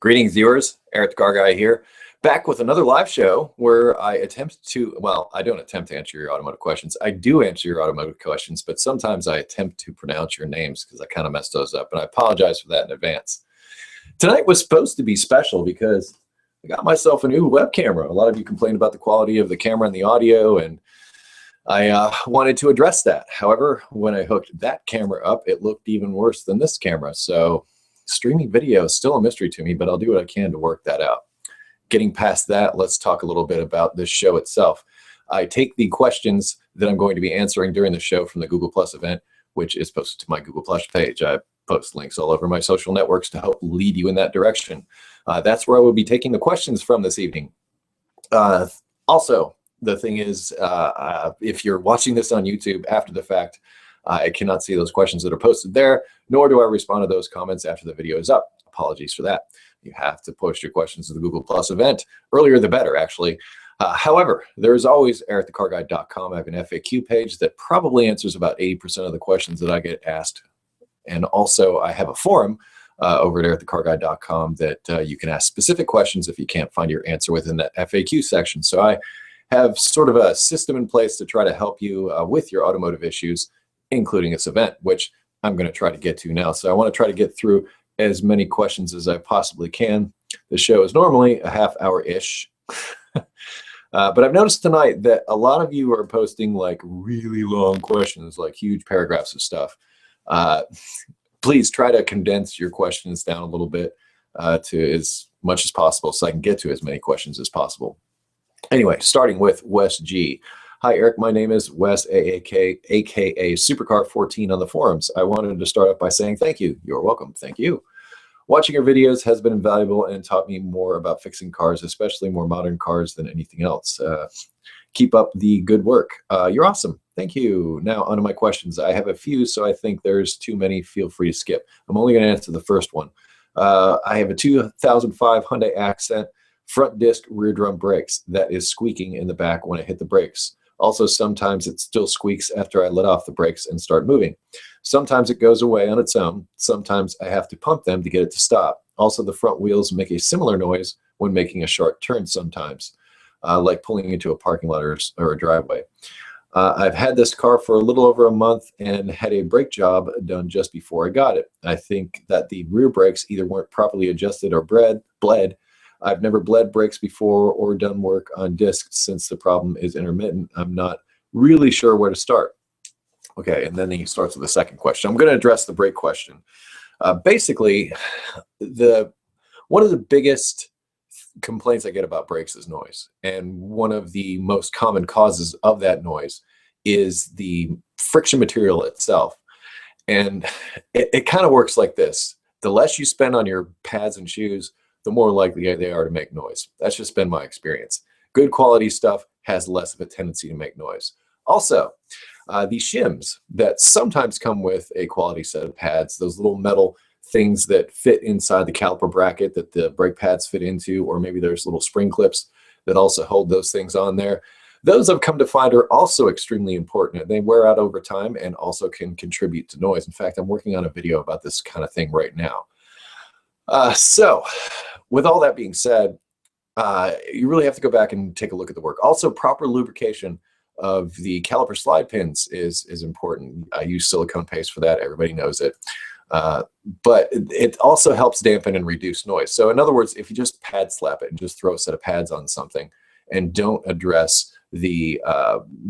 Greetings, viewers. EricTheCarGuy here, back with another live show where I attempt to, well, I don't attempt to answer your automotive questions. I do answer your automotive questions, but sometimes I attempt to pronounce your names because I kind of messed those up, and I apologize for that in advance. Tonight was supposed to be special because I got myself a new web camera. A lot of you complained about the quality of the camera and the audio, and I wanted to address that. However, when I hooked that camera up, it looked even worse than this camera. So streaming video is still a mystery to me, but I'll do what I can to work that out. Getting past that, let's talk a little bit about this show itself. I take the questions that I'm going to be answering during the show from the Google Plus event, which is posted to my Google Plus page. I post links all over my social networks to help lead you in that direction. That's where I will be taking the questions from this evening. Also, the thing is, if you're watching this on YouTube after the fact, I cannot see those questions that are posted there, nor do I respond to those comments after the video is up. Apologies for that. You have to post your questions to the Google Plus event. Earlier the better, actually. However, there's always EricTheCarGuy.com. I have an FAQ page that probably answers about 80% of the questions that I get asked. And also, I have a forum over at EricTheCarGuy.com that you can ask specific questions if you can't find your answer within that FAQ section. So I have sort of a system in place to try to help you with your automotive issues, including this event, which I'm going to try to get to now. So I want to try to get through as many questions as I possibly can. The show is normally a half hour-ish. But I've noticed tonight that a lot of you are posting like really long questions, like huge paragraphs of stuff. Please try to condense your questions down a little bit to as much as possible so I can get to as many questions as possible. Anyway, starting with Wes G. Hi, Eric. My name is Wes, aka Supercar14 on the forums. I wanted to start off by saying thank you. You're welcome. Thank you. Watching your videos has been invaluable and taught me more about fixing cars, especially more modern cars than anything else. Keep up the good work. You're awesome. Thank you. Now, on to my questions. I have a few, so I think there's too many. Feel free to skip. I'm only going to answer the first one. I have a 2005 Hyundai Accent front disc rear drum brakes that is squeaking in the back when I hit the brakes. Also, sometimes it still squeaks after I let off the brakes and start moving. Sometimes it goes away on its own. Sometimes I have to pump them to get it to stop. Also, the front wheels make a similar noise when making a sharp turn sometimes, like pulling into a parking lot or a driveway. I've had this car for a little over a month and had a brake job done just before I got it. I think that the rear brakes either weren't properly adjusted or bled. I've never bled brakes before or done work on discs since the problem is intermittent. I'm not really sure where to start. Okay, and then he starts with the second question. I'm going to address the brake question. Basically, one of the biggest complaints I get about brakes is noise. And one of the most common causes of that noise is the friction material itself. And it kind of works like this. The less you spend on your pads and shoes, the more likely they are to make noise. That's just been my experience. Good quality stuff has less of a tendency to make noise. Also, these shims that sometimes come with a quality set of pads, those little metal things that fit inside the caliper bracket that the brake pads fit into, or maybe there's little spring clips that also hold those things on there. Those I've come to find are also extremely important. They wear out over time and also can contribute to noise. In fact, I'm working on a video about this kind of thing right now. So with all that being said, you really have to go back and take a look at the work. Also, proper lubrication of the caliper slide pins is important. I use silicone paste for that. Everybody knows it. But it also helps dampen and reduce noise. So in other words, if you just pad slap it and just throw a set of pads on something and don't address the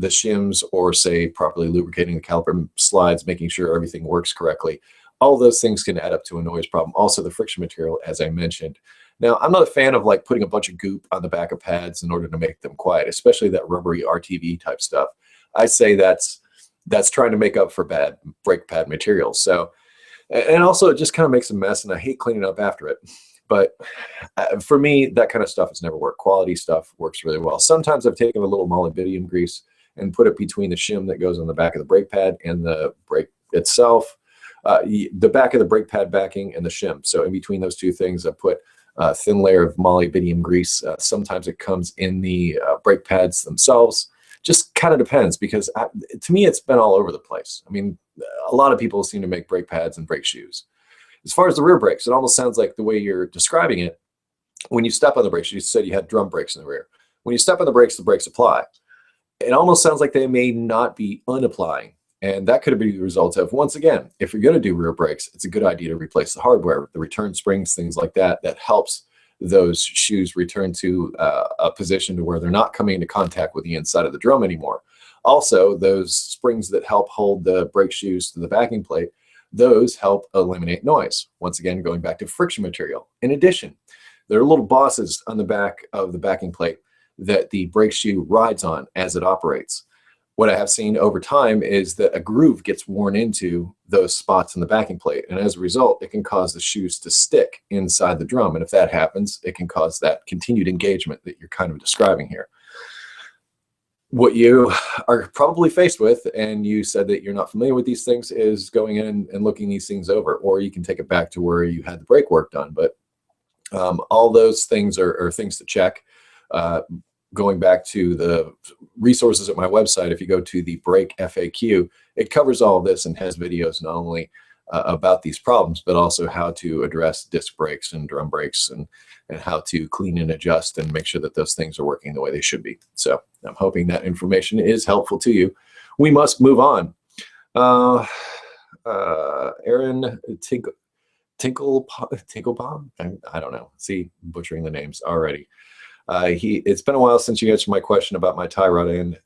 shims or say properly lubricating the caliper slides, making sure everything works correctly, all those things can add up to a noise problem. Also, the friction material, as I mentioned. Now, I'm not a fan of like putting a bunch of goop on the back of pads in order to make them quiet, especially that rubbery RTV type stuff. I say that's trying to make up for bad brake pad material. So, and also it just kind of makes a mess, and I hate cleaning up after it. But for me, that kind of stuff has never worked. Quality stuff works really well. Sometimes I've taken a little molybdenum grease and put it between the shim that goes on the back of the brake pad and the brake itself. The back of the brake pad backing and the shim. So in between those two things, I put a thin layer of molybdenum grease. Sometimes it comes in the brake pads themselves. Just kind of depends, because to me, it's been all over the place. I mean, a lot of people seem to make brake pads and brake shoes. As far as the rear brakes, it almost sounds like the way you're describing it, when you step on the brakes, you said you had drum brakes in the rear. When you step on the brakes apply. It almost sounds like they may not be unapplying. And that could be the result of, once again, if you're going to do rear brakes, it's a good idea to replace the hardware, the return springs, things like that, that helps those shoes return to a position to where they're not coming into contact with the inside of the drum anymore. Also, those springs that help hold the brake shoes to the backing plate, those help eliminate noise. Once again, going back to friction material. In addition, there are little bosses on the back of the backing plate that the brake shoe rides on as it operates. What I have seen over time is that a groove gets worn into those spots in the backing plate, and as a result, it can cause the shoes to stick inside the drum. And if that happens, it can cause that continued engagement that you're kind of describing here. What you are probably faced with, and you said that you're not familiar with these things, is going in and looking these things over, or you can take it back to where you had the brake work done. But all those things are things to check. Going back to the resources at my website, if you go to the brake FAQ, it covers all of this and has videos not only about these problems, but also how to address disc brakes and drum brakes, and how to clean and adjust and make sure that those things are working the way they should be. So I'm hoping that information is helpful to you. We must move on. Aaron Tinklebaum? I don't know. See, butchering the names already. It's been a while since you answered my question about my tie rod and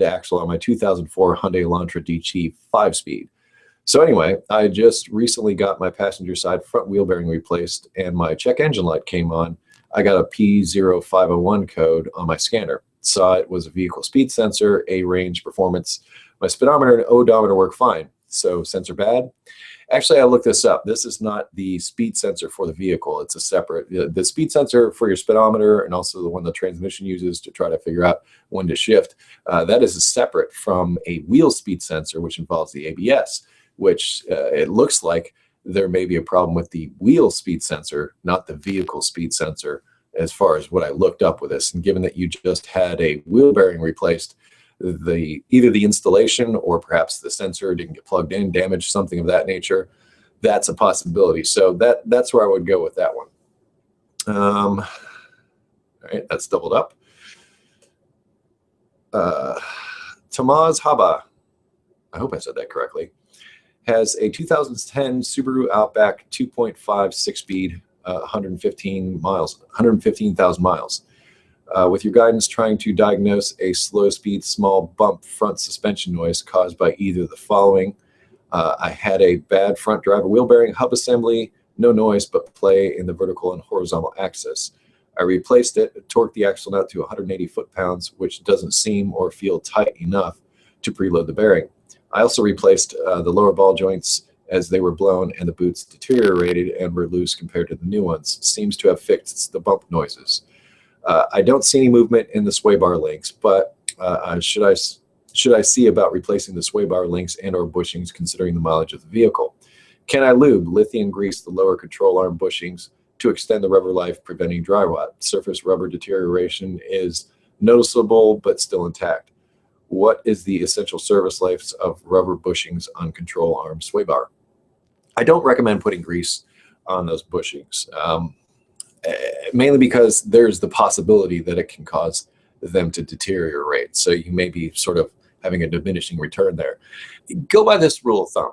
axle on my 2004 Hyundai Elantra DT 5-speed. So anyway, I just recently got my passenger side front wheel bearing replaced, and my check engine light came on. I got a P0501 code on my scanner. Saw it was a vehicle speed sensor, A range performance. My speedometer and odometer work fine. So sensor bad? Actually, I looked this up. This is not the speed sensor for the vehicle. It's a separate, the speed sensor for your speedometer, and also the one the transmission uses to try to figure out when to shift. That is separate from a wheel speed sensor, which involves the ABS, which it looks like there may be a problem with the wheel speed sensor, not the vehicle speed sensor, as far as what I looked up with this. And given that you just had a wheel bearing replaced, either the installation or perhaps the sensor didn't get plugged in, damaged, something of that nature, that's a possibility. So that's where I would go with that one. All right, that's doubled up. Tamaz Haba, I hope I said that correctly, has a 2010 Subaru Outback 2.5 6-speed, 115,000 miles. With your guidance, trying to diagnose a slow-speed, small bump front suspension noise caused by either the following. I had a bad front driver wheel bearing, hub assembly, no noise but play in the vertical and horizontal axis. I replaced it, torqued the axle nut to 180 foot-pounds, which doesn't seem or feel tight enough to preload the bearing. I also replaced the lower ball joints as they were blown and the boots deteriorated and were loose compared to the new ones. Seems to have fixed the bump noises. I don't see any movement in the sway bar links, but should I see about replacing the sway bar links and or bushings considering the mileage of the vehicle? Can I lube, lithium grease the lower control arm bushings to extend the rubber life, preventing dry rot? Surface rubber deterioration is noticeable but still intact. What is the essential service life of rubber bushings on control arm sway bar? I don't recommend putting grease on those bushings. Mainly because there's the possibility that it can cause them to deteriorate. So you may be sort of having a diminishing return there. Go by this rule of thumb.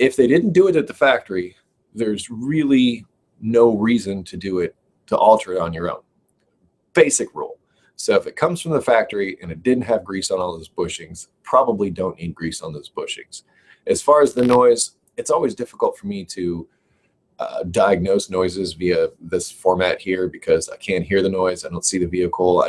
If they didn't do it at the factory, there's really no reason to alter it on your own. Basic rule. So if it comes from the factory and it didn't have grease on all those bushings, probably don't need grease on those bushings. As far as the noise, it's always difficult for me to diagnose noises via this format here because I can't hear the noise. I don't see the vehicle.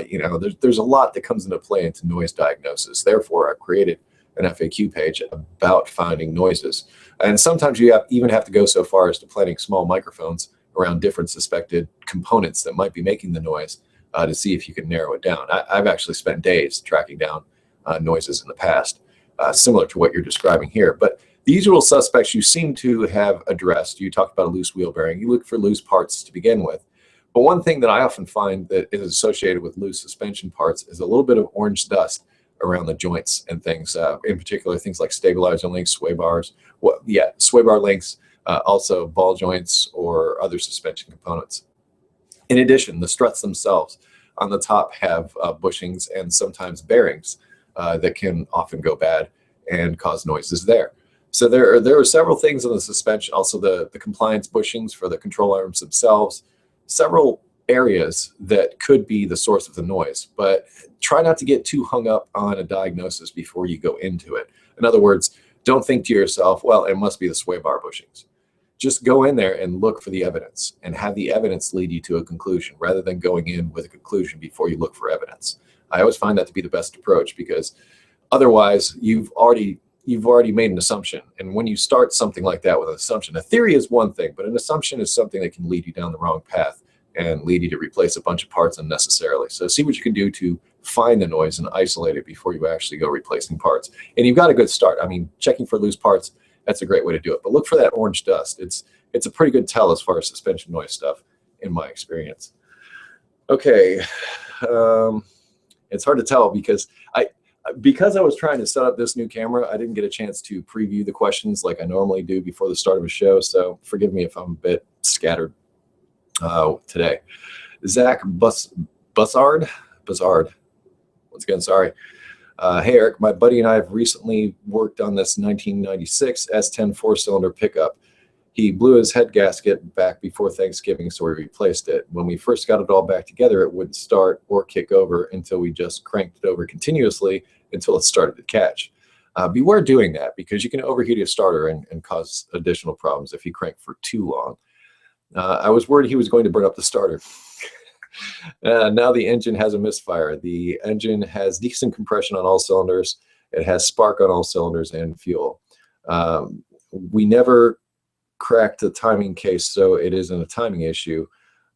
There's a lot that comes into play into noise diagnosis. Therefore, I've created an FAQ page about finding noises. And sometimes you even have to go so far as to planting small microphones around different suspected components that might be making the noise to see if you can narrow it down. I've actually spent days tracking down noises in the past, similar to what you're describing here. But the usual suspects you seem to have addressed. You talked about a loose wheel bearing. You look for loose parts to begin with. But one thing that I often find that is associated with loose suspension parts is a little bit of orange dust around the joints and things, in particular things like stabilizer links, sway bars. Sway bar links, also ball joints or other suspension components. In addition, the struts themselves on the top have bushings and sometimes bearings that can often go bad and cause noises there. So there are several things on the suspension, also the compliance bushings for the control arms themselves, several areas that could be the source of the noise, but try not to get too hung up on a diagnosis before you go into it. In other words, don't think to yourself, well, it must be the sway bar bushings. Just go in there and look for the evidence and have the evidence lead you to a conclusion rather than going in with a conclusion before you look for evidence. I always find that to be the best approach, because otherwise you've already made an assumption. And when you start something like that with an assumption, a theory is one thing, but an assumption is something that can lead you down the wrong path and lead you to replace a bunch of parts unnecessarily. So see what you can do to find the noise and isolate it before you actually go replacing parts. And you've got a good start. I mean, checking for loose parts, that's a great way to do it. But look for that orange dust. It's a pretty good tell as far as suspension noise stuff, in my experience. Okay, it's hard to tell because I was trying to set up this new camera, I didn't get a chance to preview the questions like I normally do before the start of a show. So forgive me if I'm a bit scattered today. Zach Buzzard. Once again, sorry. Hey, Eric, my buddy and I have recently worked on this 1996 S10 four-cylinder pickup. He blew his head gasket back before Thanksgiving, so we replaced it. When we first got it all back together, it wouldn't start or kick over until we just cranked it over continuously until it started to catch. Beware doing that, because you can overheat your starter and cause additional problems if you crank for too long. I was worried he was going to burn up the starter. Now the engine has a misfire. The engine has decent compression on all cylinders. It has spark on all cylinders and fuel. We never cracked the timing case, so it isn't a timing issue.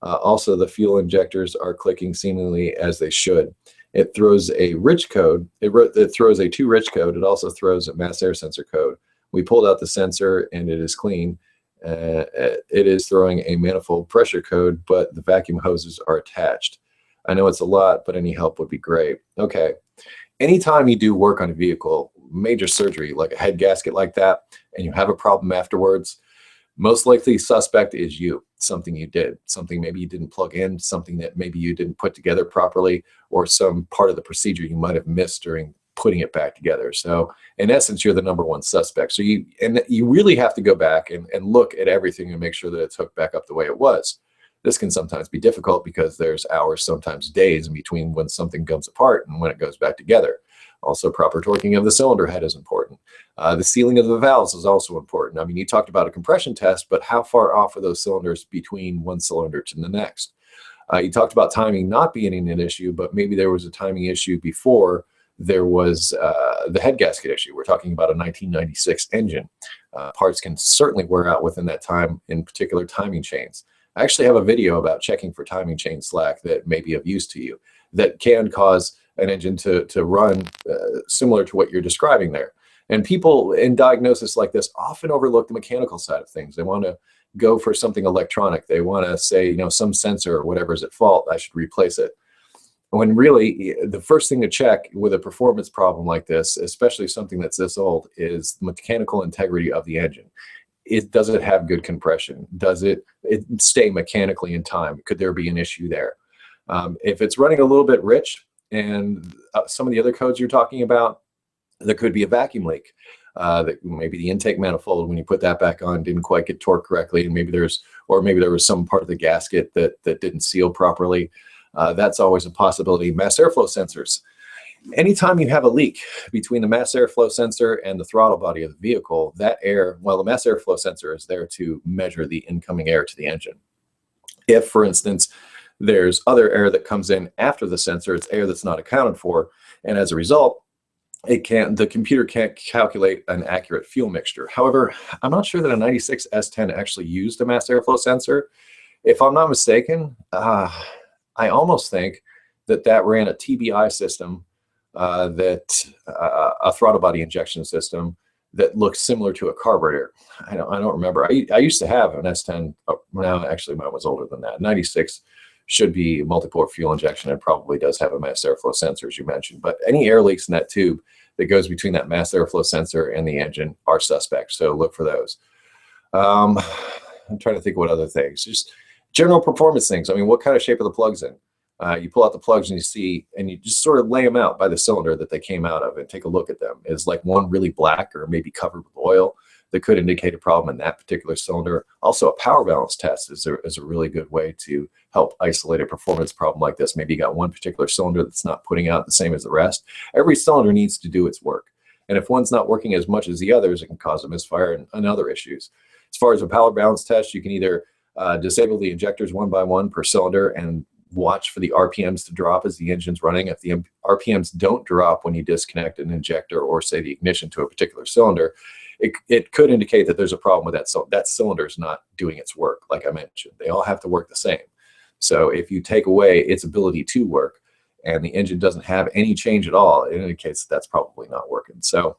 Also, the fuel injectors are clicking seemingly as they should. It throws a rich code. It throws a too rich code. It also throws a mass air sensor code. We pulled out the sensor and it is clean. It is throwing a manifold pressure code, but the vacuum hoses are attached. I know it's a lot, but any help would be great. Okay. Anytime you do work on a vehicle, major surgery, like a head gasket like that, and you have a problem afterwards, most likely suspect is you. Something you did, something maybe you didn't plug in, something that maybe you didn't put together properly, or some part of the procedure you might have missed during putting it back together. So in essence, you're the #1 suspect. So you really have to go back and look at everything and make sure that it's hooked back up the way it was. This can sometimes be difficult because there's hours, sometimes days in between when something comes apart and when it goes back together. Also, proper torquing of the cylinder head is important. The sealing of the valves is also important. I mean, you talked about a compression test, but how far off are those cylinders between one cylinder to the next? You talked about timing not being an issue, but maybe there was a timing issue before there was the head gasket issue. We're talking about a 1996 engine. Parts can certainly wear out within that time, in particular timing chains. I actually have a video about checking for timing chain slack that may be of use to you that can cause an engine to run similar to what you're describing there. And people in diagnosis like this often overlook the mechanical side of things. They want to go for something electronic. They want to say, you know, some sensor or whatever is at fault, I should replace it. When really the first thing to check with a performance problem like this, especially something that's this old, is the mechanical integrity of the engine. Does it have good compression? Does it stay mechanically in time? Could there be an issue there? If it's running a little bit rich, and some of the other codes you're talking about, there could be a vacuum leak. That maybe the intake manifold, when you put that back on, didn't quite get torqued correctly, and maybe there was some part of the gasket that didn't seal properly. That's always a possibility. Mass airflow sensors. Anytime you have a leak between the mass airflow sensor and the throttle body of the vehicle, that air, well, the mass airflow sensor is there to measure the incoming air to the engine. If, for instance, there's other air that comes in after the sensor, it's air that's not accounted for, and as a result, the computer can't calculate an accurate fuel mixture. However, I'm not sure that a 96 S10 actually used a mass airflow sensor. If I'm not mistaken, I almost think that ran a TBI system, a throttle body injection system that looks similar to a carburetor. I don't remember. I used to have an S10. Now, actually, mine was older than that. 96 should be multi-port fuel injection and probably does have a mass airflow sensor, as you mentioned. But any air leaks in that tube that goes between that mass airflow sensor and the engine are suspect. So look for those. I'm trying to think what other things. Just General performance things. I mean, what kind of shape are the plugs in? You pull out the plugs and you see, and you just sort of lay them out by the cylinder that they came out of and take a look at them. Is like one really black or maybe covered with oil? That could indicate a problem in that particular cylinder. Also, a power balance test is a really good way to help isolate a performance problem like this. Maybe you got one particular cylinder that's not putting out the same as the rest. Every cylinder needs to do its work. And if one's not working as much as the others, it can cause a misfire and other issues. As far as a power balance test, you can either disable the injectors one by one per cylinder and watch for the RPMs to drop as the engine's running. If the RPMs don't drop when you disconnect an injector or say the ignition to a particular cylinder, it could indicate that there's a problem with that. So that cylinder's not doing its work. Like I mentioned, they all have to work the same. So if you take away its ability to work and the engine doesn't have any change at all, it indicates that that's probably not working. So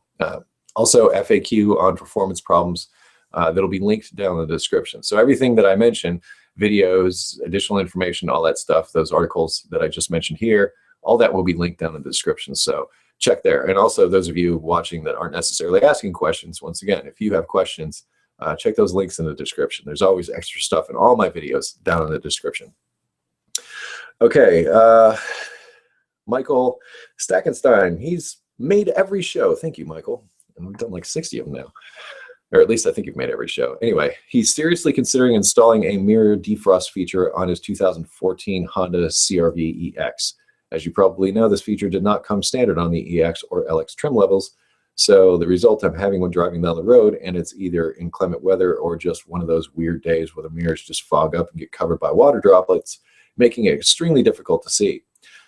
also FAQ on performance problems that'll be linked down in the description. So everything that I mentioned, videos, additional information, all that stuff, those articles that I just mentioned here, all that will be linked down in the description. So check there. And also those of you watching that aren't necessarily asking questions, once again, if you have questions, check those links in the description. There's always extra stuff in all my videos down in the description. Okay, Michael Stackenstein, he's made every show. Thank you, Michael. And we've done like 60 of them now. Or at least I think you've made every show. Anyway, he's seriously considering installing a mirror defrost feature on his 2014 Honda CR-V EX. As you probably know, this feature did not come standard on the EX or LX trim levels, so the result I'm having when driving down the road, and it's either inclement weather or just one of those weird days where the mirrors just fog up and get covered by water droplets, making it extremely difficult to see.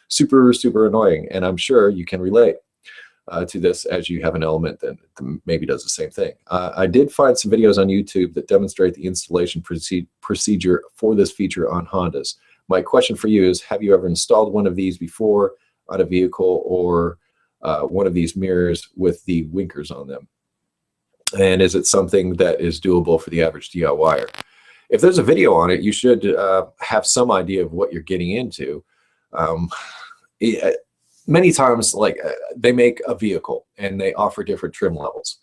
Super, super annoying, and I'm sure you can relate to this as you have an element that maybe does the same thing. I did find some videos on YouTube that demonstrate the installation procedure for this feature on Hondas. My question for you is, have you ever installed one of these before on a vehicle or one of these mirrors with the winkers on them? And is it something that is doable for the average DIYer? If there's a video on it, you should have some idea of what you're getting into. Many times, like they make a vehicle and they offer different trim levels.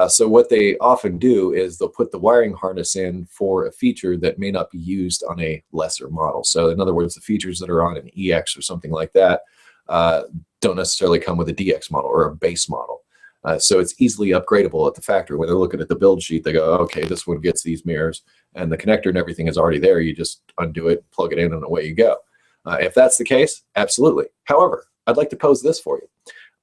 So what they often do is they'll put the wiring harness in for a feature that may not be used on a lesser model. So in other words, the features that are on an EX or something like that don't necessarily come with a DX model or a base model. So it's easily upgradable at the factory. When they're looking at the build sheet, they go, okay, this one gets these mirrors and the connector and everything is already there. You just undo it, plug it in, and away you go. If that's the case, absolutely. However, I'd like to pose this for you.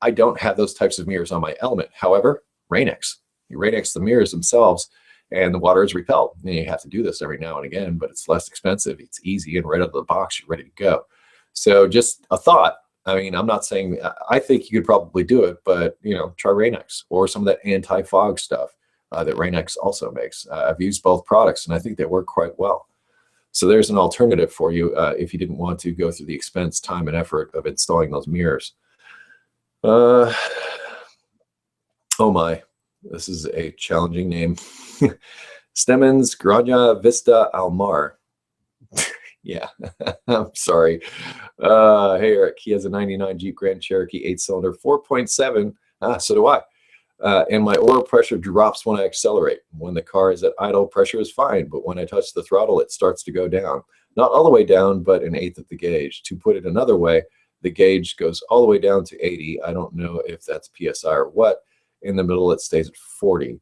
I don't have those types of mirrors on my Element. However, Rain-X. You Rain-X the mirrors themselves and the water is repelled. And you have to do this every now and again, but it's less expensive. It's easy, and right out of the box, you're ready to go. So just a thought. I mean, I'm not saying, I think you could probably do it, but you know, try Rain-X or some of that anti-fog stuff that Rain-X also makes. I've used both products and I think they work quite well. So there's an alternative for you if you didn't want to go through the expense, time, and effort of installing those mirrors. Oh my, this is a challenging name. Stemmens Granja Vista Almar. Yeah, I'm sorry. Hey, Eric, he has a 99 Jeep Grand Cherokee 8-cylinder 4.7. So do I. And my oil pressure drops when I accelerate. When the car is at idle, pressure is fine, but when I touch the throttle, it starts to go down. Not all the way down, but an eighth of the gauge. To put it another way, the gauge goes all the way down to 80. I don't know if that's PSI or what. In the middle, it stays at 40.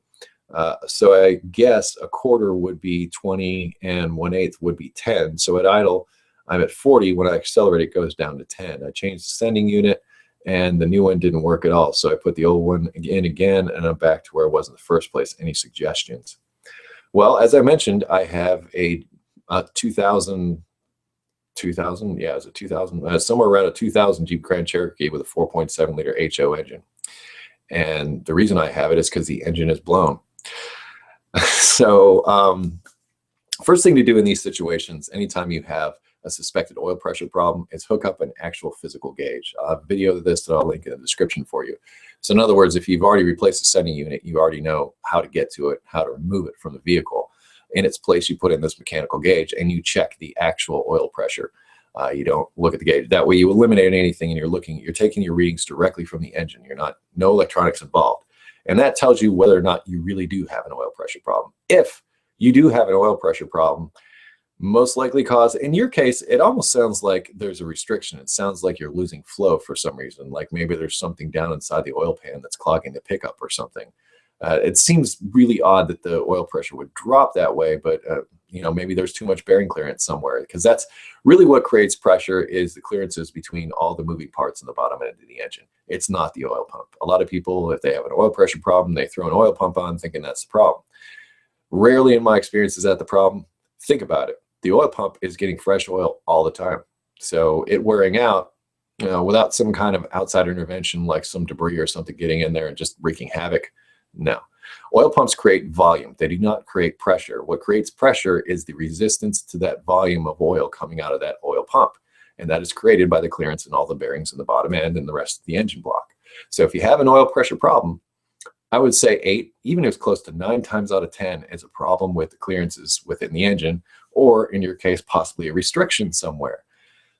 So I guess a quarter would be 20 and 1/8 would be 10. So at idle, I'm at 40. When I accelerate, it goes down to 10. I changed the sending unit, and the new one didn't work at all. So I put the old one in again, and I'm back to where I was in the first place. Any suggestions? Well, as I mentioned, I have a 2000, yeah, it's a 2000, somewhere around a 2000 Jeep Grand Cherokee with a 4.7 liter HO engine. And the reason I have it is because the engine is blown. So first thing to do in these situations, anytime you have a suspected oil pressure problem, is hook up an actual physical gauge. I'll have a video of this that I'll link in the description for you. So in other words, if you've already replaced the sending unit, you already know how to get to it, how to remove it from the vehicle. In its place, you put in this mechanical gauge and you check the actual oil pressure. You don't look at the gauge. That way you eliminate anything, and you're taking your readings directly from the engine. No electronics involved. And that tells you whether or not you really do have an oil pressure problem. If you do have an oil pressure problem, Most likely cause, in your case, it almost sounds like there's a restriction. It sounds like you're losing flow for some reason, like maybe there's something down inside the oil pan that's clogging the pickup or something. It seems really odd that the oil pressure would drop that way, but maybe there's too much bearing clearance somewhere, because that's really what creates pressure, is the clearances between all the moving parts in the bottom end of the engine. It's not the oil pump. A lot of people, if they have an oil pressure problem, they throw an oil pump on thinking that's the problem. Rarely in my experience is that the problem. Think about it. The oil pump is getting fresh oil all the time. So it wearing out, without some kind of outside intervention, like some debris or something getting in there and just wreaking havoc. No. Oil pumps create volume. They do not create pressure. What creates pressure is the resistance to that volume of oil coming out of that oil pump. And that is created by the clearance in all the bearings in the bottom end and the rest of the engine block. So if you have an oil pressure problem, I would say 8, even if it's close to 9 times out of 10, is a problem with the clearances within the engine, or in your case, possibly a restriction somewhere.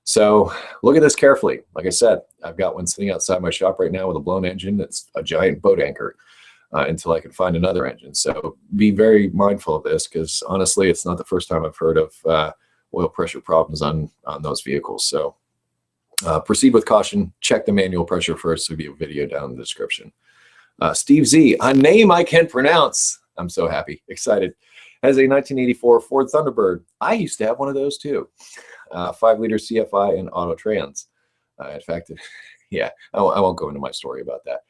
So look at this carefully. Like I said, I've got one sitting outside my shop right now with a blown engine that's a giant boat anchor until I can find another engine. So be very mindful of this, because honestly, it's not the first time I've heard of oil pressure problems on those vehicles. So proceed with caution. Check the manual pressure first. There'll be a video down in the description. Steve Z, a name I can pronounce. I'm so happy, excited. Has a 1984 Ford Thunderbird. I used to have one of those too. 5-liter CFI and auto trans. In fact, yeah, I won't go into my story about that.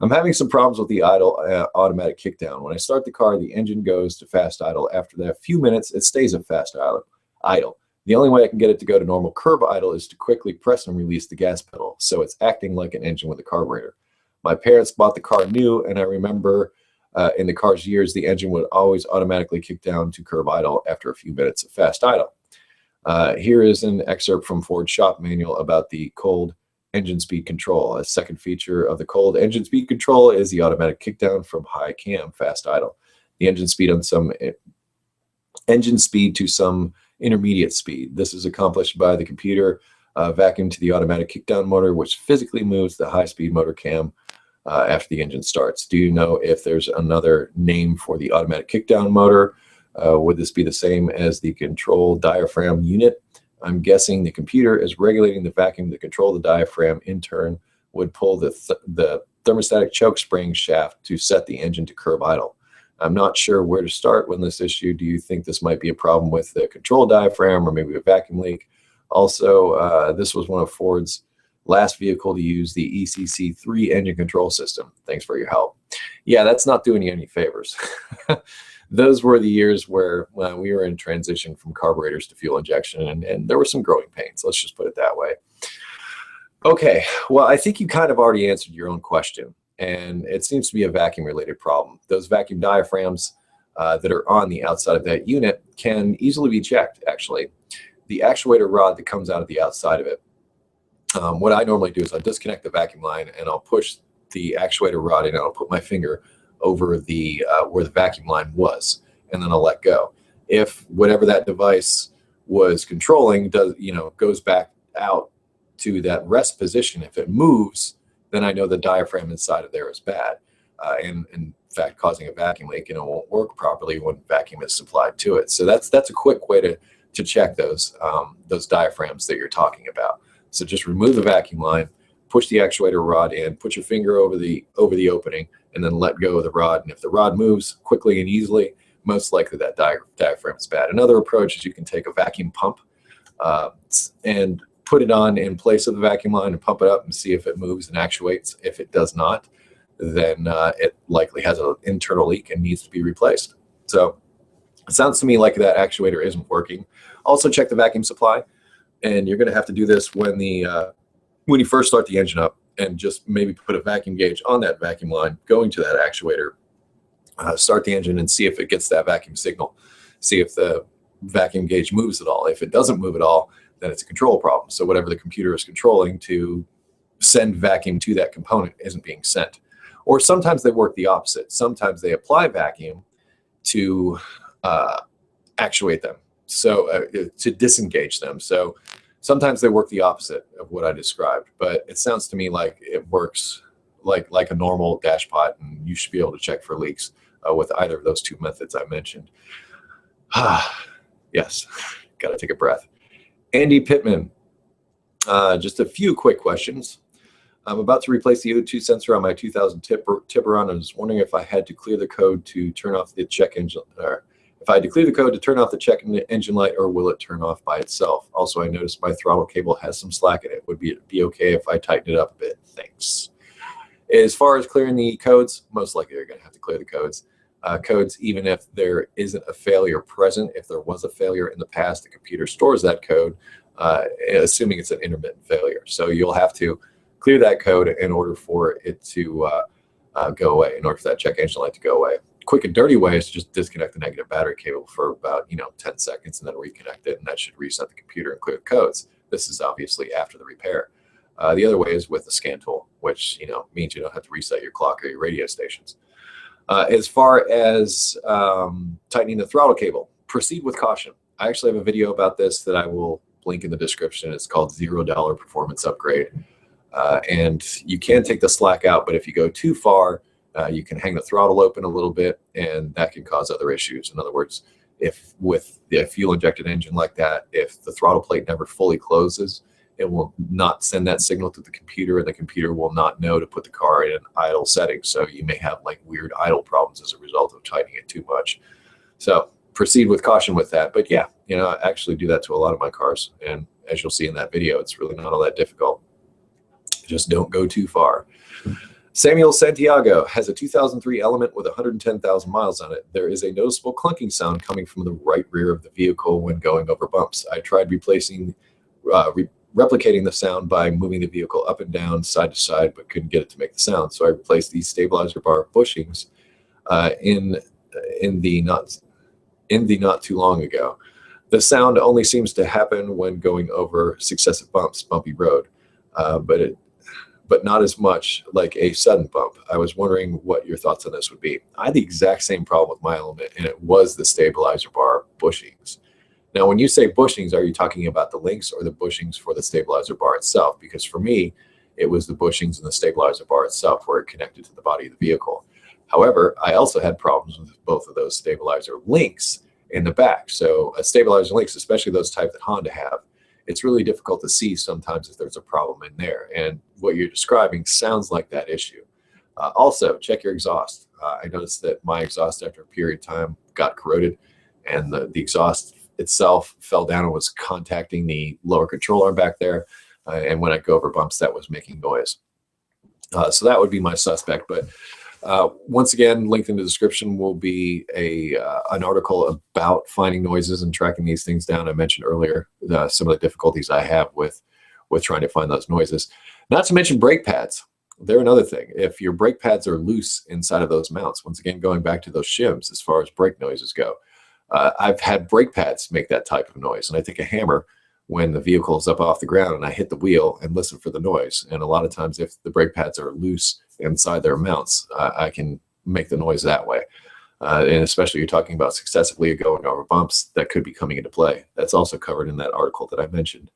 I'm having some problems with the idle automatic kickdown. When I start the car, the engine goes to fast idle. After that few minutes, it stays at fast idle. The only way I can get it to go to normal curb idle is to quickly press and release the gas pedal. So it's acting like an engine with a carburetor. My parents bought the car new, and I remember in the car's years, the engine would always automatically kick down to curb idle after a few minutes of fast idle. Here is an excerpt from Ford's shop manual about the cold engine speed control. A second feature of the cold engine speed control is the automatic kickdown from high cam fast idle. The engine speed to some intermediate speed. This is accomplished by the computer vacuum to the automatic kickdown motor, which physically moves the high-speed motor cam after the engine starts. Do you know if there's another name for the automatic kickdown motor? Would this be the same as the control diaphragm unit? I'm guessing the computer is regulating the vacuum to control the diaphragm. In turn, would pull the thermostatic choke spring shaft to set the engine to curb idle. I'm not sure where to start with this issue. Do you think this might be a problem with the control diaphragm, or maybe a vacuum leak? Also, this was one of Ford's last vehicle to use the ECC3 engine control system. Thanks for your help. Yeah, that's not doing you any favors. Those were the years where we were in transition from carburetors to fuel injection, and there were some growing pains. Let's just put it that way. Okay, well, I think you kind of already answered your own question, and it seems to be a vacuum-related problem. Those vacuum diaphragms that are on the outside of that unit can easily be checked, actually. The actuator rod that comes out of the outside of it, what I normally do is I'll disconnect the vacuum line, and I'll push the actuator rod in, and I'll put my finger over the where the vacuum line was, and then I'll let go. If whatever that device was controlling goes back out to that rest position, if it moves, then I know the diaphragm inside of there is bad, and in fact causing a vacuum leak, and it won't work properly when vacuum is supplied to it. So that's a quick way to check those diaphragms that you're talking about. So just remove the vacuum line, push the actuator rod in, put your finger over the opening, and then let go of the rod. And if the rod moves quickly and easily, most likely that diaphragm is bad. Another approach is you can take a vacuum pump and put it on in place of the vacuum line and pump it up and see if it moves and actuates. If it does not, then it likely has an internal leak and needs to be replaced. So it sounds to me like that actuator isn't working. Also check the vacuum supply, and you're going to have to do this when you first start the engine up, and just maybe put a vacuum gauge on that vacuum line going to that actuator. Start the engine and see if it gets that vacuum signal. See if the vacuum gauge moves at all. If it doesn't move at all, then it's a control problem. So whatever the computer is controlling to send vacuum to that component isn't being sent. Or sometimes they work the opposite. Sometimes they apply vacuum to actuate them, so to disengage them. So sometimes they work the opposite of what I described, but it sounds to me like it works like a normal dash pot, and you should be able to check for leaks with either of those two methods I mentioned. Yes, got to take a breath. Andy Pittman, just a few quick questions. I'm about to replace the O2 sensor on my 2000 Tiburon. I was wondering if I had to clear the code to turn off the check engine, or if I had to clear the code to turn off the check engine light, or will it turn off by itself? Also, I noticed my throttle cable has some slack in it. Would it be okay if I tighten it up a bit? Thanks. As far as clearing the codes, most likely you're going to have to clear the codes. Even if there isn't a failure present, if there was a failure in the past, the computer stores that code, assuming it's an intermittent failure. So you'll have to clear that code in order for it to go away, in order for that check engine light to go away. Quick and dirty way is to just disconnect the negative battery cable for about 10 seconds and then reconnect it, and that should reset the computer and clear the codes. This is obviously after the repair. The other way is with the scan tool, which means you don't have to reset your clock or your radio stations. As far as tightening the throttle cable, proceed with caution. I actually have a video about this that I will link in the description. It's called $0 Performance Upgrade. And you can take the slack out, but if you go too far, you can hang the throttle open a little bit, and that can cause other issues. In other words, if with the fuel-injected engine like that, if the throttle plate never fully closes, it will not send that signal to the computer, and the computer will not know to put the car in an idle setting. So you may have like weird idle problems as a result of tightening it too much. So proceed with caution with that. But yeah, I actually do that to a lot of my cars. And as you'll see in that video, it's really not all that difficult. Just don't go too far. Samuel Santiago has a 2003 Element with 110,000 miles on it. There is a noticeable clunking sound coming from the right rear of the vehicle when going over bumps. I tried replacing replicating the sound by moving the vehicle up and down, side to side, but couldn't get it to make the sound. So I replaced these stabilizer bar bushings in the not too long ago. The sound only seems to happen when going over successive bumpy road, but not as much like a sudden bump. I was wondering what your thoughts on this would be. I had the exact same problem with my Element, and it was the stabilizer bar bushings. Now, when you say bushings, are you talking about the links or the bushings for the stabilizer bar itself? Because for me, it was the bushings and the stabilizer bar itself where it connected to the body of the vehicle. However, I also had problems with both of those stabilizer links in the back. So stabilizer links, especially those type that Honda have, it's really difficult to see sometimes if there's a problem in there. And what you're describing sounds like that issue. Also, check your exhaust. I noticed that my exhaust after a period of time got corroded, and the exhaust itself fell down and was contacting the lower control arm back there. And when I go over bumps, that was making noise. So that would be my suspect. But once again, linked in the description will be an article about finding noises and tracking these things down. I mentioned earlier some of the difficulties I have with trying to find those noises. Not to mention brake pads. They're another thing. If your brake pads are loose inside of those mounts, once again, going back to those shims as far as brake noises go, I've had brake pads make that type of noise. And I take a hammer when the vehicle is up off the ground and I hit the wheel and listen for the noise. And a lot of times if the brake pads are loose inside their mounts, I can make the noise that way. And especially you're talking about successively going over bumps, that could be coming into play. That's also covered in that article that I mentioned.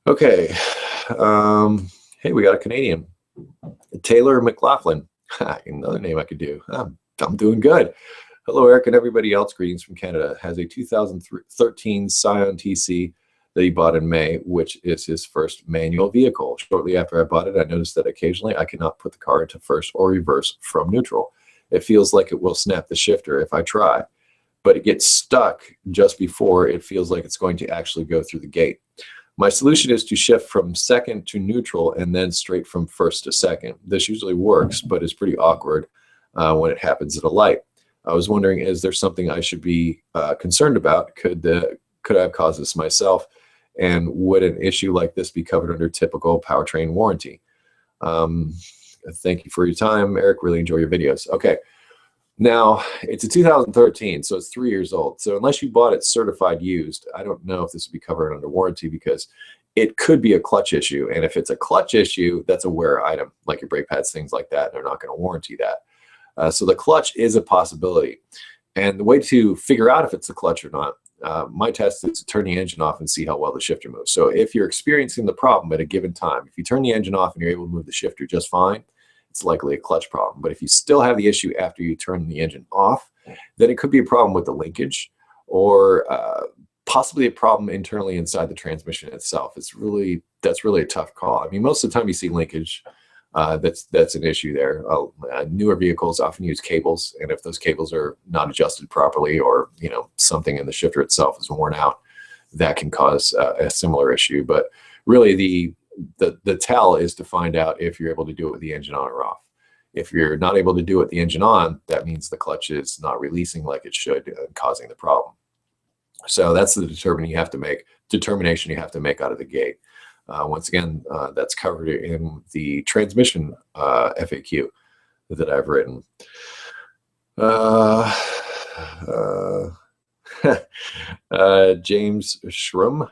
Okay. Hey, we got a Canadian. Taylor McLaughlin. Another name I could do. I'm doing good. Hello, Eric, and everybody else. Greetings from Canada. Has a 2013 Scion TC that he bought in May, which is his first manual vehicle. Shortly after I bought it, I noticed that occasionally I cannot put the car into first or reverse from neutral. It feels like it will snap the shifter if I try, but it gets stuck just before it feels like it's going to actually go through the gate. My solution is to shift from second to neutral and then straight from first to second. This usually works, but it's pretty awkward when it happens at a light. I was wondering, is there something I should be concerned about? Could I have caused this myself? And would an issue like this be covered under typical powertrain warranty? Thank you for your time, Eric. Really enjoy your videos. Okay. Now, it's a 2013, so it's 3 years old. So unless you bought it certified used, I don't know if this would be covered under warranty because it could be a clutch issue. And if it's a clutch issue, that's a wear item, like your brake pads, things like that. They're not going to warranty that. So the clutch is a possibility. And the way to figure out if it's a clutch or not, my test is to turn the engine off and see how well the shifter moves. So if you're experiencing the problem at a given time, if you turn the engine off and you're able to move the shifter just fine, it's likely a clutch problem. But if you still have the issue after you turn the engine off, then it could be a problem with the linkage or possibly a problem internally inside the transmission itself. That's really a tough call. I mean, most of the time you see linkage. That's an issue there. Newer vehicles often use cables, and if those cables are not adjusted properly, or something in the shifter itself is worn out, that can cause a similar issue. But really, the tell is to find out if you're able to do it with the engine on or off. If you're not able to do it with the engine on, that means the clutch is not releasing like it should, causing the problem. So that's the determination you have to make out of the gate. Once again, that's covered in the transmission FAQ that I've written. James Shrum.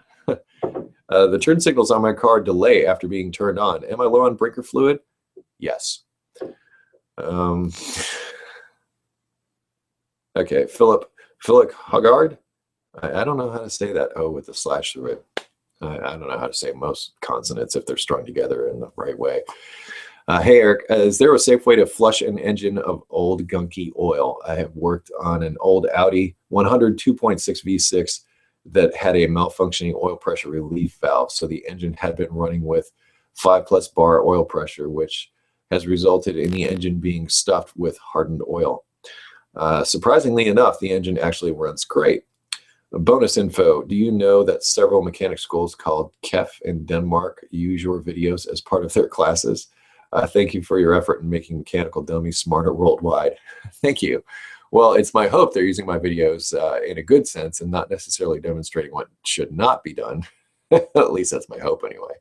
The turn signals on my car delay after being turned on. Am I low on breaker fluid? Yes. Okay, Philip Haggard. I don't know how to say that O with the slash through it. I don't know how to say most consonants if they're strung together in the right way. Hey, Eric, is there a safe way to flush an engine of old gunky oil? I have worked on an old Audi 100 2.6 V6 that had a malfunctioning oil pressure relief valve. So the engine had been running with 5+ bar oil pressure, which has resulted in the engine being stuffed with hardened oil. Surprisingly enough, the engine actually runs great. Bonus info, do you know that several mechanic schools called KEF in Denmark use your videos as part of their classes? Thank you for your effort in making mechanical dummies smarter worldwide. Thank you. Well, it's my hope they're using my videos in a good sense and not necessarily demonstrating what should not be done. At least that's my hope anyway.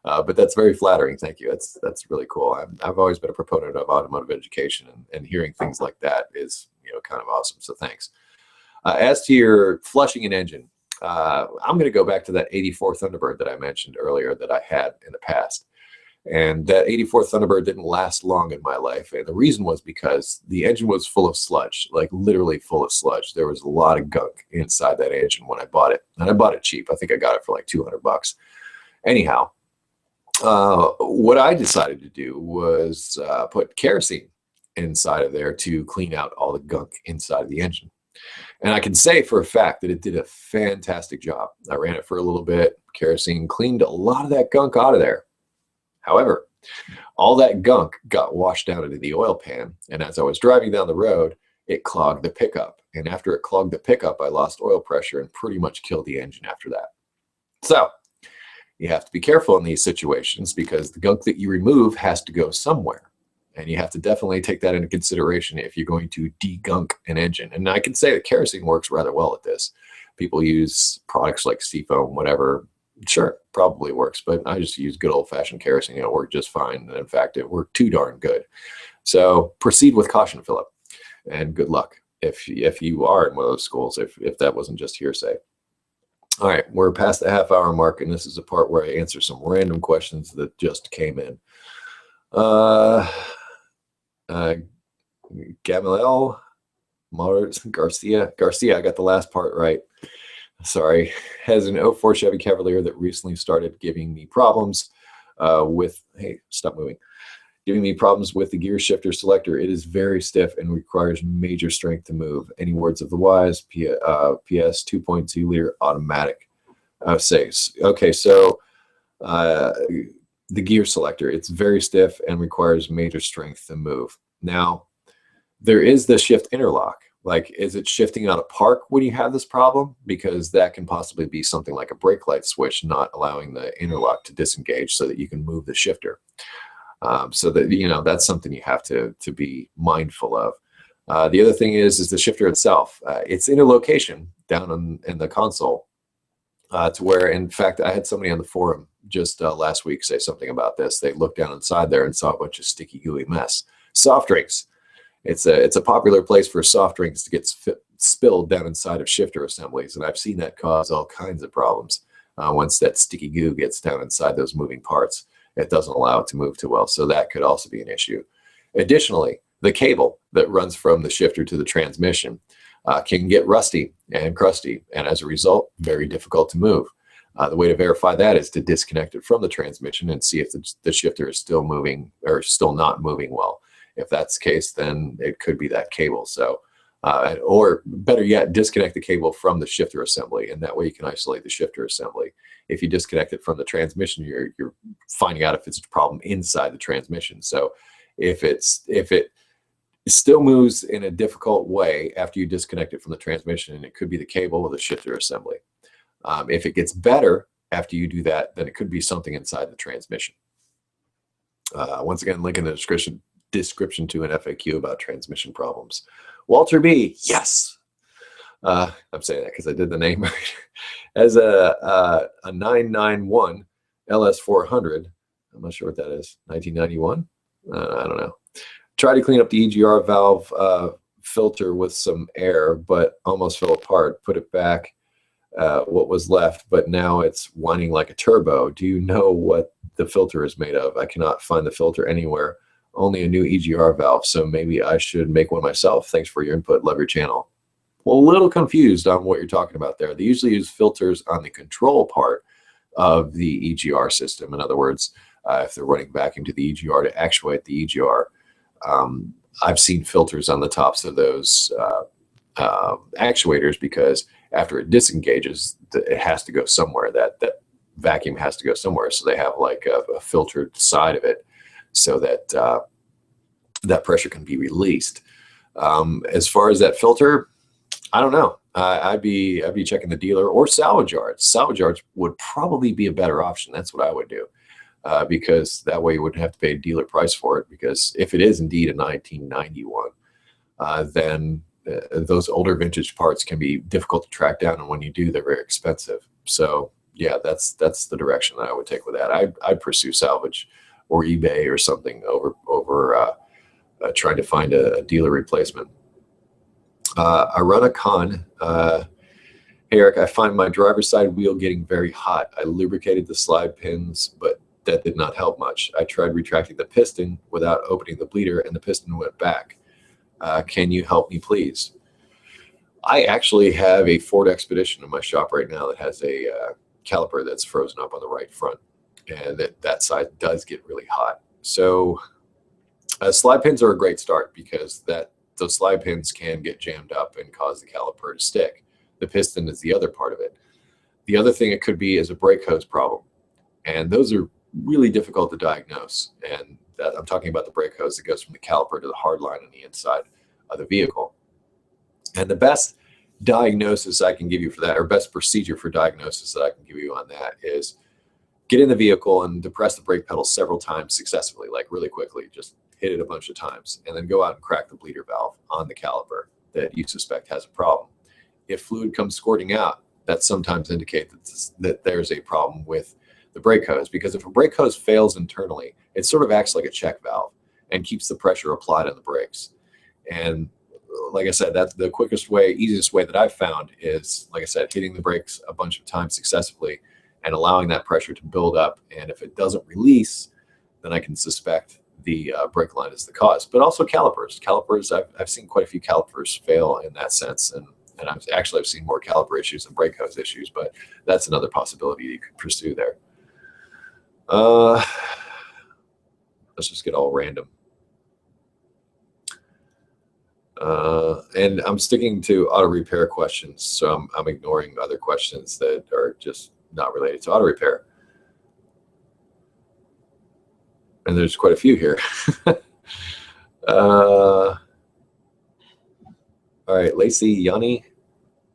But that's very flattering. Thank you. That's really cool. I've always been a proponent of automotive education, and hearing things like that is kind of awesome. So thanks. As to your flushing an engine, I'm going to go back to that 84 Thunderbird that I mentioned earlier that I had in the past. And that 84 Thunderbird didn't last long in my life. And the reason was because the engine was full of sludge, like literally full of sludge. There was a lot of gunk inside that engine when I bought it. And I bought it cheap. I think I got it for like $200. Anyhow, what I decided to do was put kerosene inside of there to clean out all the gunk inside of the engine. And I can say for a fact that it did a fantastic job. I ran it for a little bit. Kerosene cleaned a lot of that gunk out of there. However, all that gunk got washed down into the oil pan. And as I was driving down the road, it clogged the pickup. And after it clogged the pickup, I lost oil pressure and pretty much killed the engine after that. So you have to be careful in these situations because the gunk that you remove has to go somewhere. And you have to definitely take that into consideration if you're going to degunk an engine. And I can say that kerosene works rather well at this. People use products like Seafoam, whatever. Sure, probably works, but I just use good old-fashioned kerosene. It worked just fine. And in fact, it worked too darn good. So proceed with caution, Philip, and good luck if you are in one of those schools, if that wasn't just hearsay. All right, we're past the half-hour mark, and this is the part where I answer some random questions that just came in. Gamaliel Garcia, I got the last part right. Sorry. Has an 04 Chevy Cavalier that recently started giving me problems hey, stop moving. Giving me problems with the gear shifter selector. It is very stiff and requires major strength to move. Any words of the wise? PS 2.2 liter automatic. Okay, so the gear selector, it's very stiff and requires major strength to move. Now, there is the shift interlock. Like, is it shifting out of park when you have this problem? Because that can possibly be something like a brake light switch not allowing the interlock to disengage so that you can move the shifter. So that, that's something you have to be mindful of. The other thing is the shifter itself. It's in a location down in the console to where, in fact, I had somebody on the forum just last week say something about this. They looked down inside there and saw a bunch of sticky, gooey mess. Soft drinks. It's a popular place for soft drinks to get spilled down inside of shifter assemblies, and I've seen that cause all kinds of problems. Once that sticky goo gets down inside those moving parts, it doesn't allow it to move too well, so that could also be an issue. Additionally, the cable that runs from the shifter to the transmission can get rusty and crusty, and as a result, very difficult to move. The way to verify that is to disconnect it from the transmission and see if the shifter is still moving or still not moving well. If that's the case, then it could be that cable. So or better yet, disconnect the cable from the shifter assembly, and that way you can isolate the shifter assembly. If you disconnect it from the transmission, you're finding out if it's a problem inside the transmission. So if it still moves in a difficult way after you disconnect it from the transmission, and it could be the cable or the shifter assembly. If it gets better after you do that, then it could be something inside the transmission. Once again, link in the description to an FAQ about transmission problems. Walter B, yes. I'm saying that because I did the name right. As a 991 LS400, I'm not sure what that is, 1991? I don't know. Try to clean up the EGR valve filter with some air, but almost fell apart. Put it back, what was left, but now it's whining like a turbo. Do you know what the filter is made of? I cannot find the filter anywhere. Only a new EGR valve, so maybe I should make one myself. Thanks for your input. Love your channel. Well, a little confused on what you're talking about there. They usually use filters on the control part of the EGR system. In other words, if they're running back into the EGR to actuate the EGR. I've seen filters on the tops of those actuators because after it disengages, it has to go somewhere. That vacuum has to go somewhere. So they have like a filtered side of it so that that pressure can be released. As far as that filter, I don't know. I'd be checking the dealer or salvage yards. Salvage yards would probably be a better option. That's what I would do, because that way you wouldn't have to pay a dealer price for it. Because if it is indeed a 1991, then those older vintage parts can be difficult to track down, and when you do, they're very expensive. So yeah, that's the direction that I would take with that. I'd pursue salvage or eBay or something over trying to find a dealer replacement. I run a con. Hey Eric, I find my driver's side wheel getting very hot. I lubricated the slide pins, but that did not help much. I tried retracting the piston without opening the bleeder, and the piston went back. Can you help me, please? I actually have a Ford Expedition in my shop right now that has a caliper that's frozen up on the right front, and that side does get really hot. So slide pins are a great start because those slide pins can get jammed up and cause the caliper to stick. The piston is the other part of it. The other thing it could be is a brake hose problem, and those are really difficult to diagnose. And I'm talking about the brake hose that goes from the caliper to the hard line on the inside of the vehicle. And the best diagnosis I can give you for that, or best procedure for diagnosis that I can give you on that, is get in the vehicle and depress the brake pedal several times successfully, like really quickly, just hit it a bunch of times, and then go out and crack the bleeder valve on the caliper that you suspect has a problem. If fluid comes squirting out, that sometimes indicates that there's a problem with the brake hose, because if a brake hose fails internally, it sort of acts like a check valve and keeps the pressure applied on the brakes. And like I said, that's the quickest way, easiest way that I've found is, like I said, hitting the brakes a bunch of times successfully and allowing that pressure to build up. And if it doesn't release, then I can suspect the brake line is the cause. But also calipers. Calipers, I've seen quite a few calipers fail in that sense. And I've seen more caliper issues than brake hose issues, but that's another possibility you could pursue there. Let's just get all random. And I'm sticking to auto repair questions, so I'm ignoring other questions that are just not related to auto repair. And there's quite a few here. All right, Lacey Yanni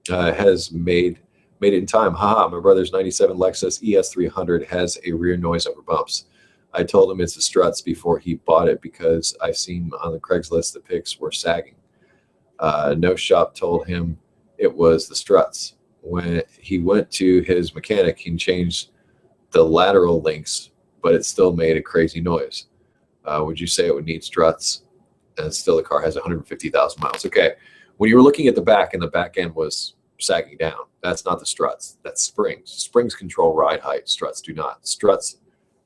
has made it in time. Haha, my brother's 97 Lexus ES300 has a rear noise over bumps. I told him it's the struts before he bought it because I seen on the Craigslist the pics were sagging. No shop told him it was the struts. When he went to his mechanic, he changed the lateral links, but it still made a crazy noise. Would you say it would need struts? And still the car has 150,000 miles. Okay, when you were looking at the back and the back end was sagging down, that's not the struts, that's springs. Springs control ride height, struts do not. Struts,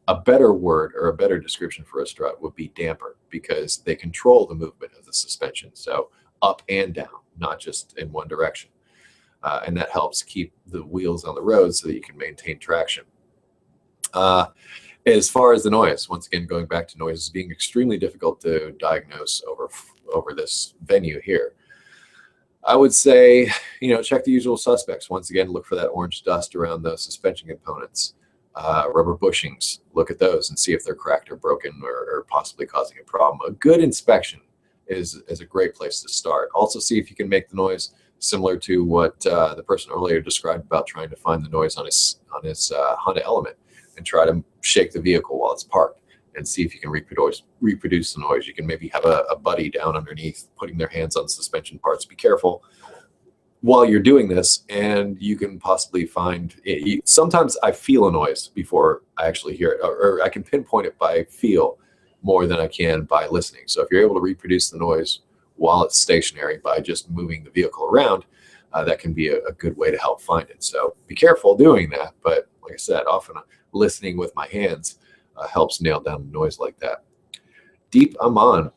a better word or a better description for a strut would be damper, because they control the movement of the suspension. So up and down, not just in one direction. And that helps keep the wheels on the road so that you can maintain traction. As far as the noise, once again, going back to noise being extremely difficult to diagnose over this venue here. I would say, check the usual suspects. Once again, look for that orange dust around the suspension components. Rubber bushings, look at those and see if they're cracked or broken or possibly causing a problem. A good inspection is a great place to start. Also, see if you can make the noise similar to what the person earlier described about trying to find the noise on his Honda Element, and try to shake the vehicle while it's parked and see if you can reproduce the noise. You can maybe have a buddy down underneath putting their hands on suspension parts. Be careful while you're doing this, and you can possibly find it. Sometimes I feel a noise before I actually hear it, or I can pinpoint it by feel more than I can by listening. So if you're able to reproduce the noise while it's stationary by just moving the vehicle around, that can be a good way to help find it. So be careful doing that. But like I said, often listening with my hands helps nail down noise like that. Deep Aman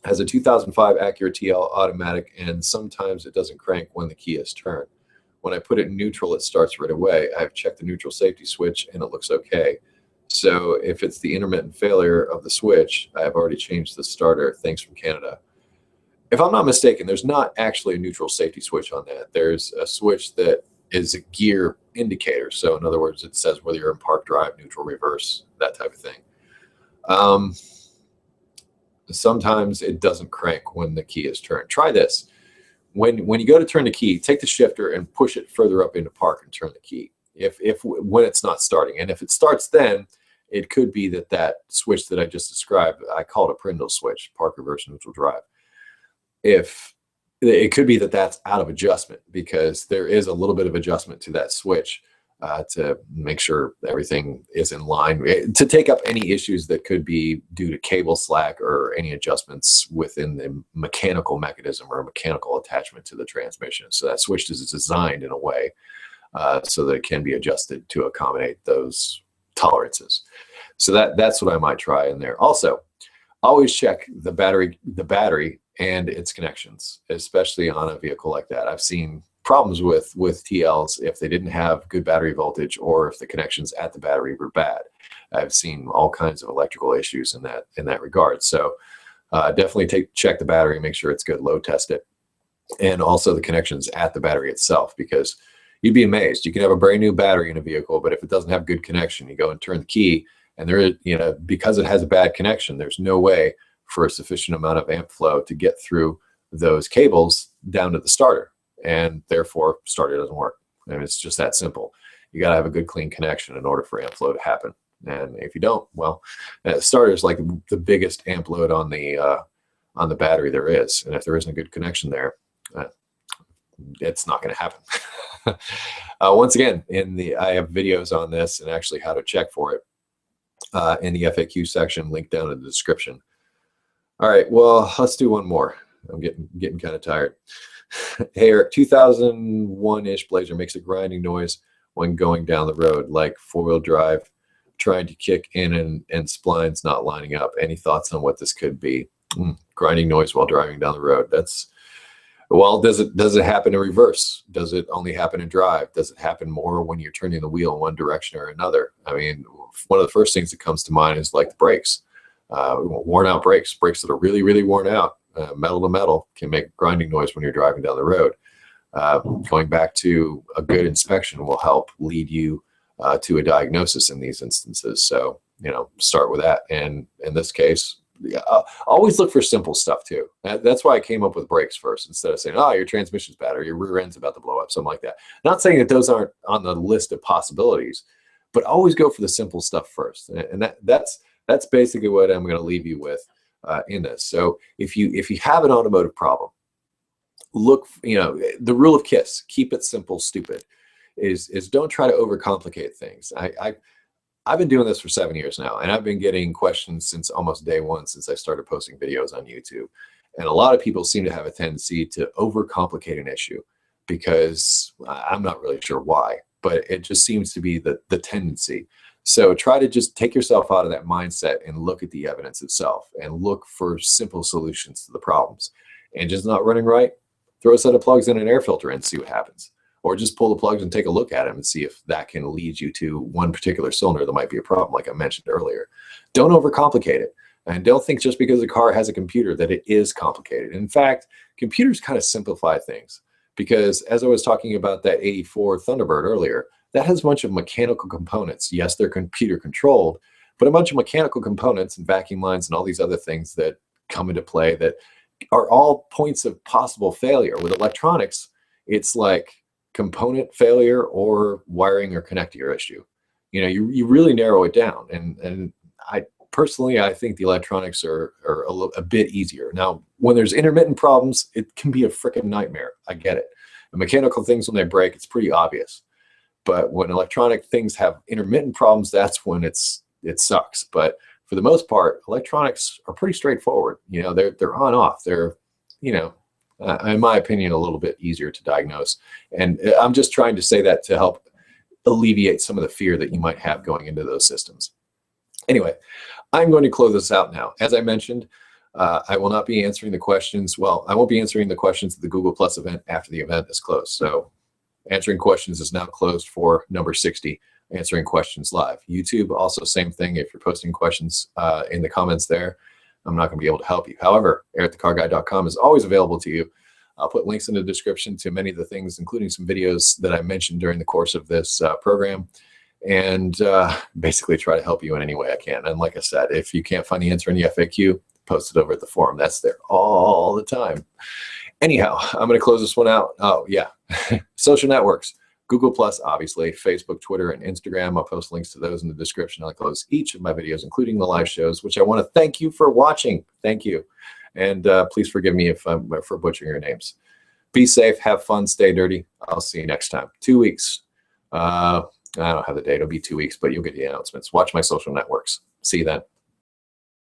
has a 2005 Acura TL automatic, and sometimes it doesn't crank when the key is turned. When I put it in neutral, it starts right away. I've checked the neutral safety switch and it looks okay. So if it's the intermittent failure of the switch, I have already changed the starter. Thanks from Canada. If I'm not mistaken, there's not actually a neutral safety switch on that. There's a switch that is a gear indicator. So in other words, it says whether you're in park, drive, neutral, reverse, that type of thing. Sometimes it doesn't crank when the key is turned. Try this. When you go to turn the key, take the shifter and push it further up into park and turn the key. When it's not starting, and if it starts, then it could be that switch that I just described, I call it a Prindle switch, park, reverse, neutral, drive. If it could be that's out of adjustment, because there is a little bit of adjustment to that switch to make sure everything is in line, to take up any issues that could be due to cable slack or any adjustments within the mechanical mechanism or a mechanical attachment to the transmission. So that switch is designed in a way so that it can be adjusted to accommodate those tolerances. So that's what I might try in there. Also, always check the battery and its connections, especially on a vehicle like that. I've seen problems with TLs if they didn't have good battery voltage, or if the connections at the battery were bad. I've seen all kinds of electrical issues in that regard. So definitely check the battery, make sure it's good, load test it, and also the connections at the battery itself, because you'd be amazed. You can have a brand new battery in a vehicle, but if it doesn't have good connection, you go and turn the key, and there is, because it has a bad connection, there's no way for a sufficient amount of amp flow to get through those cables down to the starter, and therefore starter doesn't work. And it's just that simple. You got to have a good clean connection in order for amp flow to happen. And if you don't, well, starter is like the biggest amp load on the battery there is, and if there isn't a good connection there, it's not going to happen. Once again, I have videos on this and actually how to check for it in the FAQ section, linked down in the description. All right, well, let's do one more. I'm getting kind of tired. Hey, Eric, 2001-ish Blazer makes a grinding noise when going down the road, like four-wheel drive, trying to kick in and splines not lining up. Any thoughts on what this could be? Grinding noise while driving down the road. Well, does it happen in reverse? Does it only happen in drive? Does it happen more when you're turning the wheel in one direction or another? I mean, one of the first things that comes to mind is like the brakes. Worn out brakes that are really, really worn out, metal to metal, can make grinding noise when you're driving down the road. Going back to a good inspection will help lead you to a diagnosis in these instances. So, start with that. And in this case, always look for simple stuff too. That's why I came up with brakes first, instead of saying, your transmission's bad or your rear end's about to blow up, something like that. Not saying that those aren't on the list of possibilities, but always go for the simple stuff first. And that's basically what I'm going to leave you with in this. So if you have an automotive problem, look, the rule of KISS, keep it simple, stupid, is don't try to overcomplicate things. I've been doing this for 7 years now, and I've been getting questions since almost day one, since I started posting videos on YouTube. And a lot of people seem to have a tendency to overcomplicate an issue, because I'm not really sure why, but it just seems to be the tendency. So try to just take yourself out of that mindset and look at the evidence itself and look for simple solutions to the problems. And just not running right, throw a set of plugs in an air filter and see what happens. Or just pull the plugs and take a look at them and see if that can lead you to one particular cylinder that might be a problem, like I mentioned earlier. Don't overcomplicate it. And don't think just because a car has a computer that it is complicated. In fact, computers kind of simplify things, because as I was talking about that 84 Thunderbird earlier, that has a bunch of mechanical components. Yes, they're computer controlled, but a bunch of mechanical components and vacuum lines and all these other things that come into play that are all points of possible failure. With electronics, it's like component failure or wiring or connector issue. You know, you really narrow it down. And I personally, I think the electronics are a bit easier. Now, when there's intermittent problems, it can be a freaking nightmare. I get it. The mechanical things, when they break, it's pretty obvious. But when electronic things have intermittent problems, that's when it sucks. But for the most part, electronics are pretty straightforward. You know, they're on off. They're, you know, in my opinion, a little bit easier to diagnose. And I'm just trying to say that to help alleviate some of the fear that you might have going into those systems. Anyway, I'm going to close this out now. As I mentioned, I will not be answering the questions. Well, I won't be answering the questions at the Google Plus event after the event is closed. So answering questions is now closed for number 60, answering questions live. YouTube, also same thing. If you're posting questions in the comments there, I'm not going to be able to help you. However, EricTheCarGuy.com is always available to you. I'll put links in the description to many of the things, including some videos that I mentioned during the course of this program, and basically try to help you in any way I can. And like I said, if you can't find the answer in the FAQ, post it over at the forum. That's there all the time. Anyhow, I'm going to close this one out. Oh, yeah. Social networks. Google Plus, obviously, Facebook, Twitter, and Instagram. I'll post links to those in the description. I'll close each of my videos, including the live shows, which I want to thank you for watching. Thank you. And please forgive me if I'm for butchering your names. Be safe, have fun, stay dirty. I'll see you next time. 2 weeks. I don't have the date. It'll be 2 weeks, but you'll get the announcements. Watch my social networks. See you then.